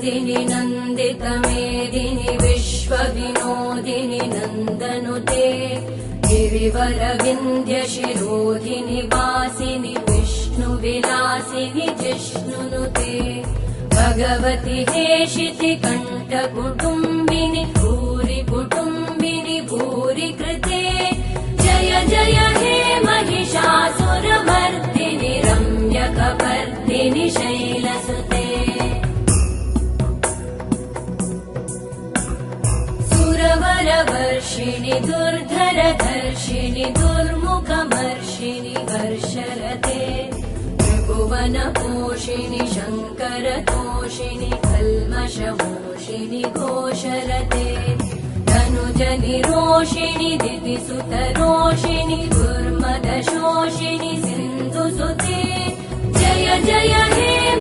नन्दिनि नन्दितमेदिनि विश्वविनोदिनि नन्दनुते गिरिवरविन्ध्यशिरोधिनि वासिनि विष्णुविलासिनि जिष्णुनुते भगवति हेशिति कण्ठकुटुम्बिनि भूरि कुटुम्बिनि भूरि कृते जय जय हे महिषासुरमर्दिनि रम्यकपर्दिनि शैलसुते सुरवरवर्षिणि दुर्धरधर्षिणि दुर्मुखमर्षिणि वर्षरते त्रिभुवनपोषिणि शङ्करतोषिणि कल्मषमोषिणि घोषरते धनुजनिरोषिणि दितिसुतरोषिणि दुर्मदशोषिणि सिन्धुसुते जय जय हे